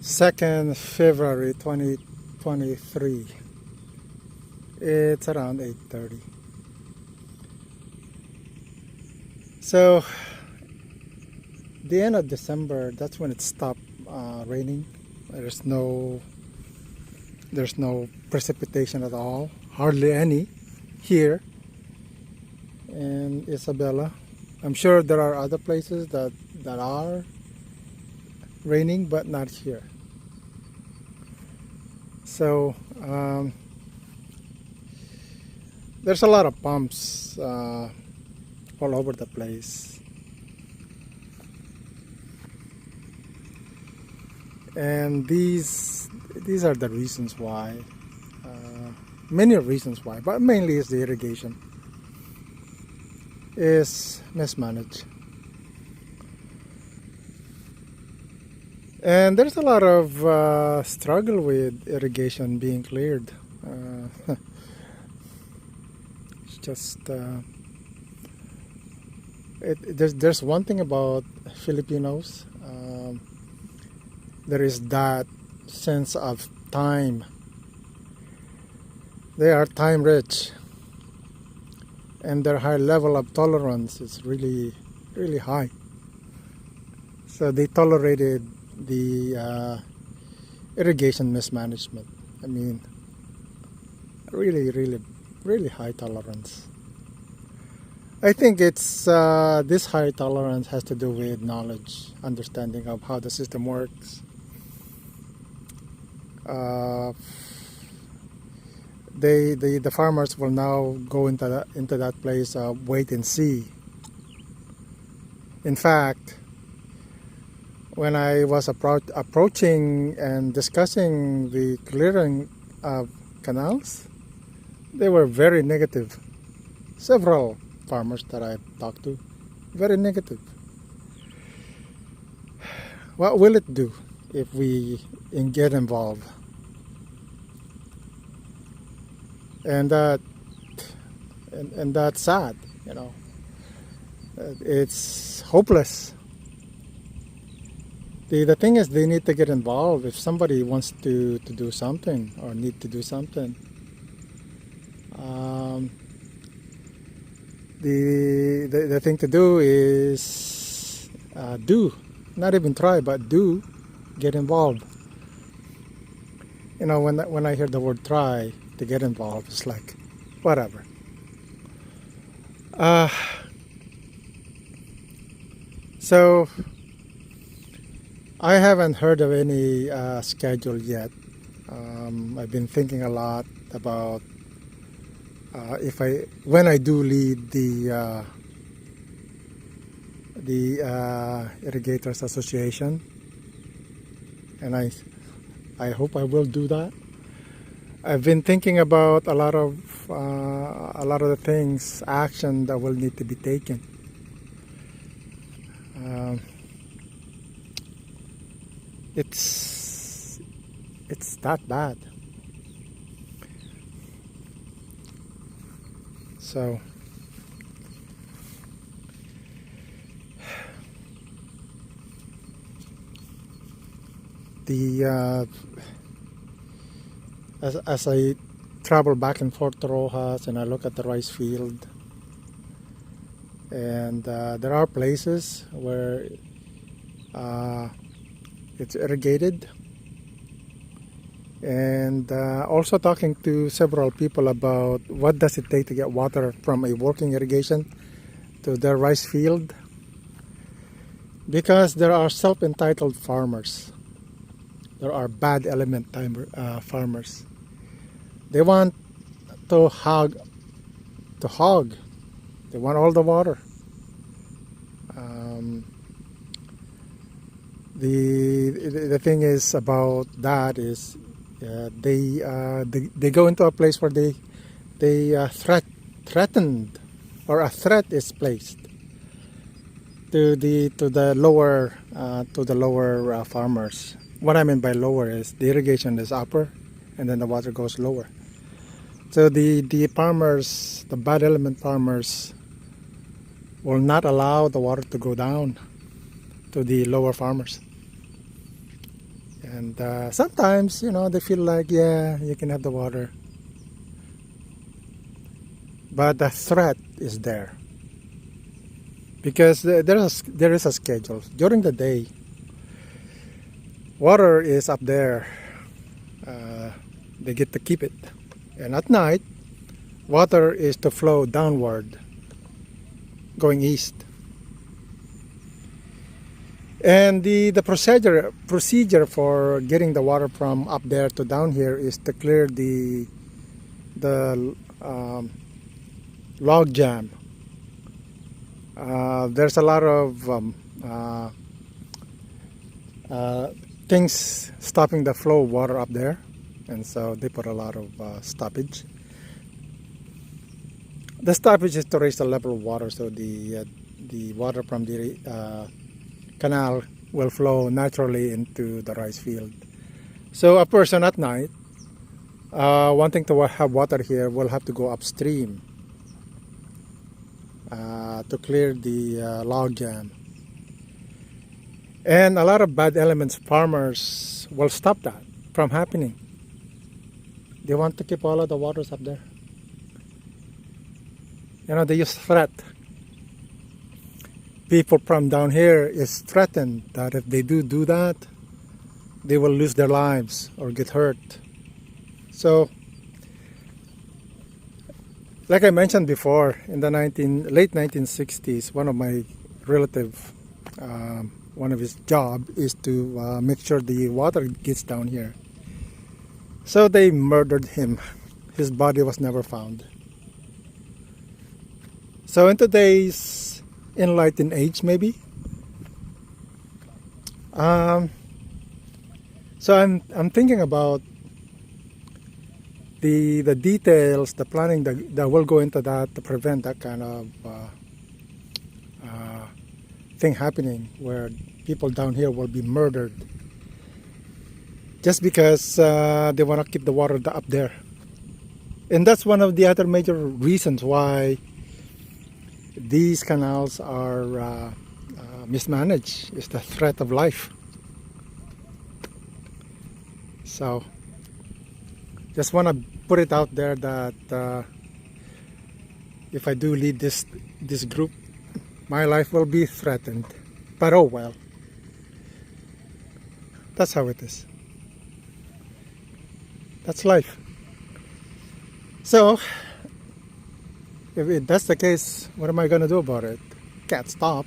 2nd February 2023. It's around 8:30. So the end of December, that's when it stopped raining. There's no precipitation at all, hardly any here in Isabela. I'm sure there are other places that are raining, but not here. So there's a lot of pumps all over the place, and these are the reasons why. Many reasons why, but mainly is the irrigation is mismanaged. And there's a lot of struggle with irrigation being cleared. It's just there's one thing about Filipinos. There is that sense of time. They are time rich, and their high level of tolerance is really, really high. So they tolerated the irrigation mismanagement. I mean, really, really, really high tolerance. I think it's this high tolerance has to do with knowledge, understanding of how the system works. The farmers will now go into that place of wait and see. In fact, when I was approaching and discussing the clearing of canals, they were very negative. Several farmers that I talked to, very negative. What will it do if we get involved? And that's sad, you know. It's hopeless. The thing is, they need to get involved. If somebody wants to do something or need to do something, the thing to do is do, not even try, but do get involved. You know, when I hear the word try to get involved, it's like whatever. So I haven't heard of any schedule yet. I've been thinking a lot about when I do lead the Irrigators Association, and I hope I will do that. I've been thinking about a lot of the things, action that will need to be taken. It's that bad. So as I travel back and forth to Roxas and I look at the rice field, and there are places where it's irrigated, and also talking to several people about what does it take to get water from a working irrigation to their rice field, because there are self-entitled farmers. There are bad element farmers. They want to hog. They want all the water. The thing is about that is they go into a place where they threatened, or a threat is placed to the lower farmers. What I mean by lower is the irrigation is upper, and then the water goes lower. So the farmers, the bad element farmers, will not allow the water to go down to the lower farmers. Yeah. And sometimes, they feel like, yeah, you can have the water. But the threat is there. Because there is a schedule. During the day, water is up there. They get to keep it. And at night, water is to flow downward, going east. And the procedure for getting the water from up there to down here is to clear the log jam. There's a lot of things stopping the flow of water up there, and so they put a lot of stoppage. The stoppage is to raise the level of water, so the water from the canal will flow naturally into the rice field. So a person at night wanting to have water here will have to go upstream to clear the log jam. And a lot of bad elements, farmers will stop that from happening. They want to keep all of the waters up there. They use threat. People from down here is threatened that if they do that, they will lose their lives or get hurt. So, like I mentioned before, in the late 1960s, one of my relative, one of his job is to make sure the water gets down here. So they murdered him. His body was never found. So in today's enlightened age, maybe, so I'm thinking about the details, the planning that will go into that to prevent that kind of thing happening, where people down here will be murdered just because they want to keep the water up there. And that's one of the other major reasons why these canals are mismanaged, is the threat of life. So just want to put it out there that if I do lead this group, my life will be threatened. But oh well, that's how it is. That's life. So if that's the case, what am I going to do about it? Can't stop.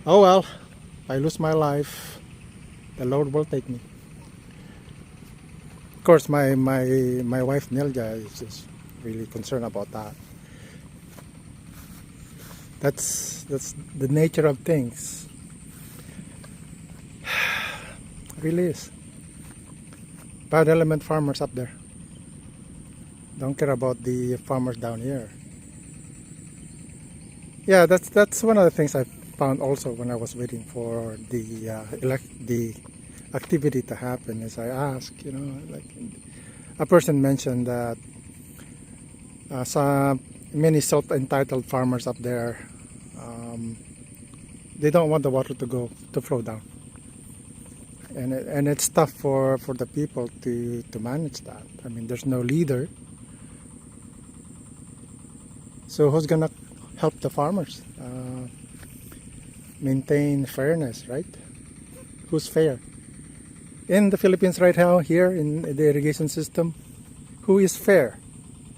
Oh well, if I lose my life, the Lord will take me. Of course, my wife Nilja is just really concerned about that. That's the nature of things. It really is. Bad element farmers up there don't care about the farmers down here. Yeah, that's one of the things I found also when I was waiting for the activity to happen. Is I asked, like a person mentioned that many self-entitled farmers up there, they don't want the water to flow down, and it's tough for the people to manage that. I mean, there's no leader, so who's gonna help the farmers maintain fairness, right? Who's fair in the Philippines right now, here in the irrigation system? Who is fair?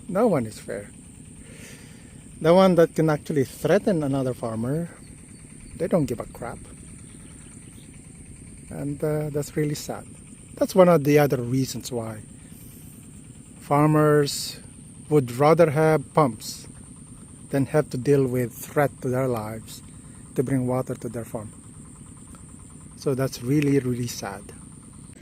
No one is fair. The one that can actually threaten another farmer, they don't give a crap. And that's really sad. That's one of the other reasons why farmers would rather have pumps than have to deal with threat to their lives to bring water to their farm. So that's really, really sad.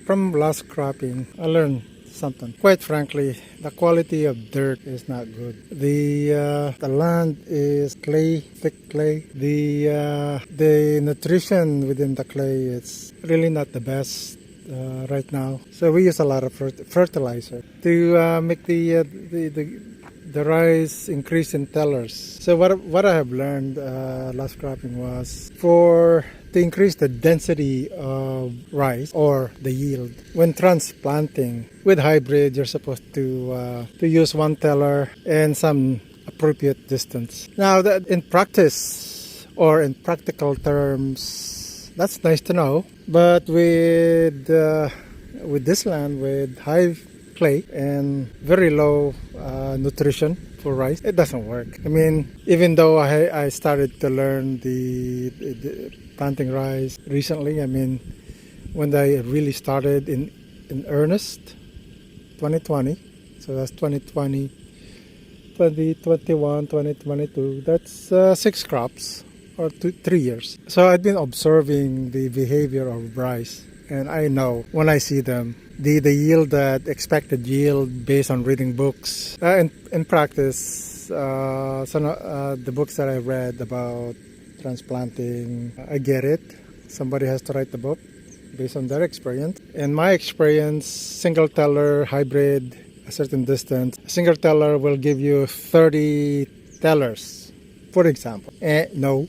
From last cropping, I learned something. Quite frankly, the quality of dirt is not good. The land is clay, thick clay. The nutrition within the clay is really not the best right now. So we use a lot of fertilizer to make the the rice increase in tellers. So what I have learned last cropping was to increase the density of rice or the yield. When transplanting with hybrid, you're supposed to use one teller and some appropriate distance. Now, that in practice or in practical terms, that's nice to know. But with this land with high clay and very low nutrition for rice, it doesn't work. I mean, even though I started to learn the planting rice recently, I mean, when I really started in earnest, 2020, so that's 2020, 2021, 2022, that's 6 crops or 3 years. So I've been observing the behavior of rice, and I know when I see them, the yield, that expected yield based on reading books. In practice, the books that I read about transplanting, I get it. Somebody has to write the book based on their experience. In my experience, single teller, hybrid, a certain distance, a single teller will give you 30 tellers, for example. No,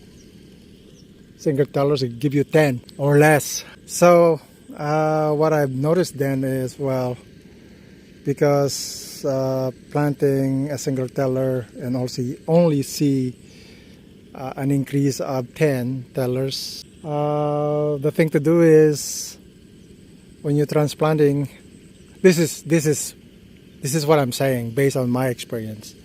single tellers will give you 10 or less. So what I've noticed then is, well, because planting a single teller and also only see an increase of 10 tellers, the thing to do is when you're transplanting, this is what I'm saying based on my experience.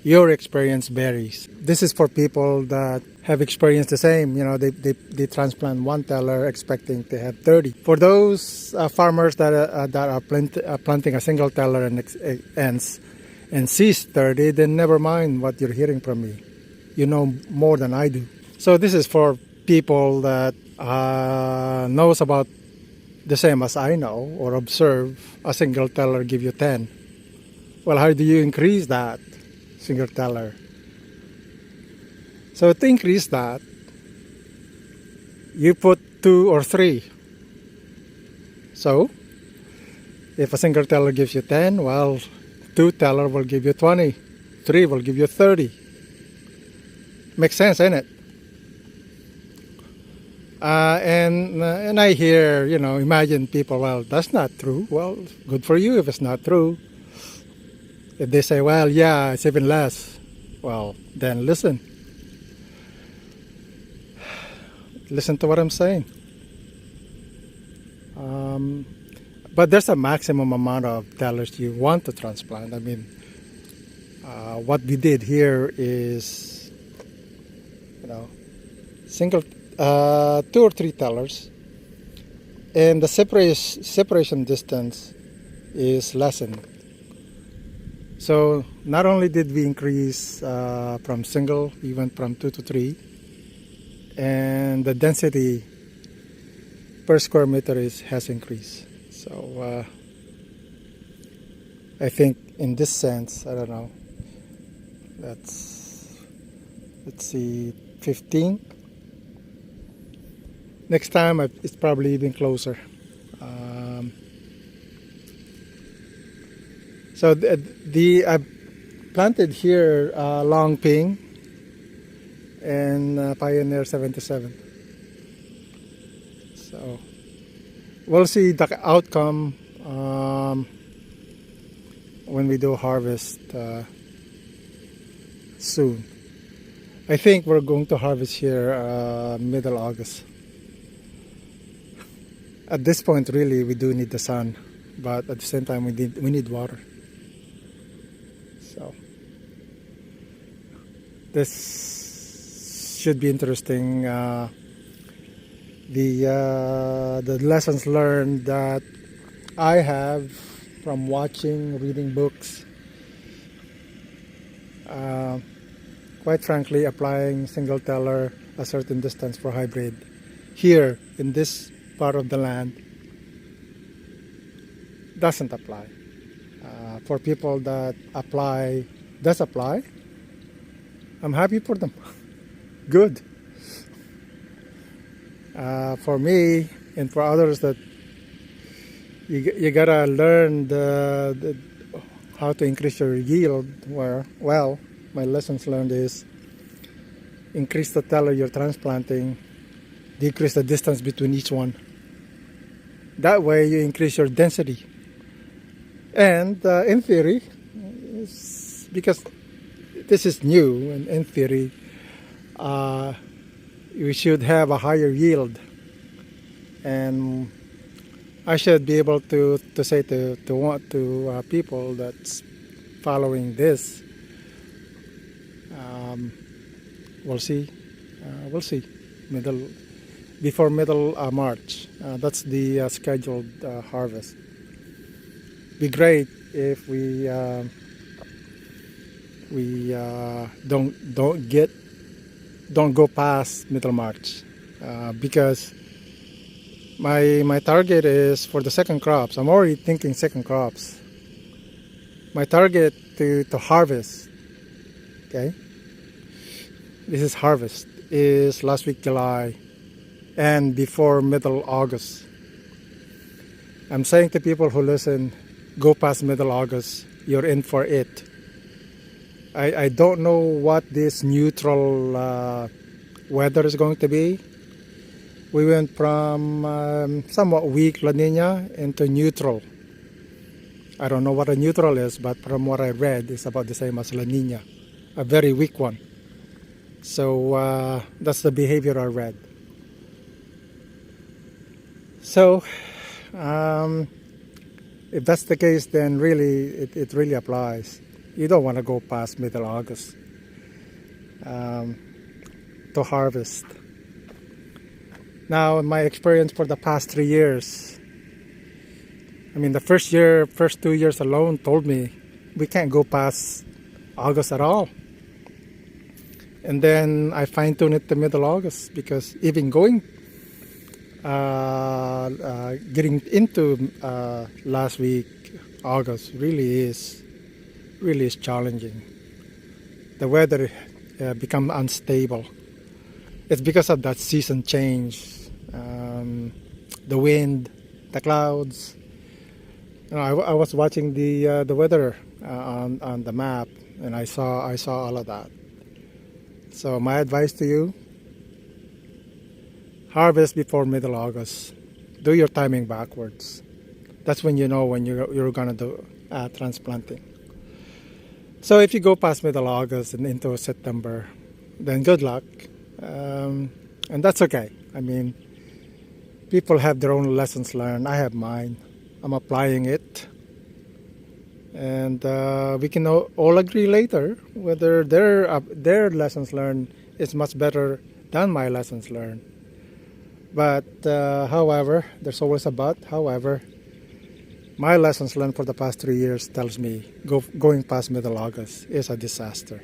Your experience varies. This is for people that have experienced the same. You know, they transplant one teller expecting to have 30. For those farmers that are planting a single teller and sees 30, then never mind what you're hearing from me. You know more than I do. So this is for people that knows about the same as I know or observe a single teller give you 10. Well, how do you increase that single teller? So to increase that, you put 2 or 3. So if a single teller gives you 10, well, 2 teller will give you 20, 3 will give you 30. Makes sense, ain't it? And I hear, imagine people, well, that's not true. Well, good for you if it's not true. If they say, well, yeah, it's even less, well, then listen. Listen to what I'm saying. But there's a maximum amount of tellers you want to transplant. I mean, what we did here is, single 2 or 3 tellers, and the separation distance is lessened. So not only did we increase from single, we went from 2 to 3, and the density per square meter has increased. So I think in this sense, I don't know, let's see, 15. Next time it's probably even closer. So I planted here Long Ping and Pioneer 77. So we'll see the outcome when we do harvest soon. I think we're going to harvest here middle August. At this point, really, we do need the sun, but at the same time, we need water. So this should be interesting. The lessons learned that I have from watching, reading books, quite frankly, applying single teller a certain distance for hybrid here in this part of the land doesn't apply. For people that does apply, I'm happy for them. Good. For me and for others, that you gotta learn how to increase your yield, well, my lessons learned is increase the teller you're transplanting, decrease the distance between each one. That way you increase your density. And in theory, because this is new, and in theory, we should have a higher yield. And I should be able to say to people that's following this, we'll see, before middle March. That's the scheduled harvest. Be great if we don't go past middle March, because my target is for the second crops. I'm already thinking second crops. My target to harvest, okay, this is harvest, is last week July and before middle August. I'm saying to people who listen, go past middle August, you're in for it. I don't know what this neutral weather is going to be. We went from somewhat weak La Nina into neutral. I don't know what a neutral is, but from what I read, it's about the same as La Nina, a very weak one. So that's the behavior I read. So if that's the case, then really it really applies. You don't want to go past middle August to harvest. Now, in my experience for the past 3 years, I mean, the first 2 years alone told me we can't go past August at all. And then I fine-tuned it to middle August, because even getting into last week, August, really is challenging. The weather become unstable. It's because of that season change, the wind, the clouds. You know, I was watching the weather on the map, and I saw all of that. So my advice to you: harvest before middle August. Do your timing backwards. That's when you know when you're gonna do transplanting. So if you go past middle August and into September, then good luck. And that's okay. I mean, people have their own lessons learned. I have mine. I'm applying it. And we can all agree later whether their lessons learned is much better than my lessons learned. But however, there's always a but. However, my lessons learned for the past 3 years tells me going past middle August is a disaster.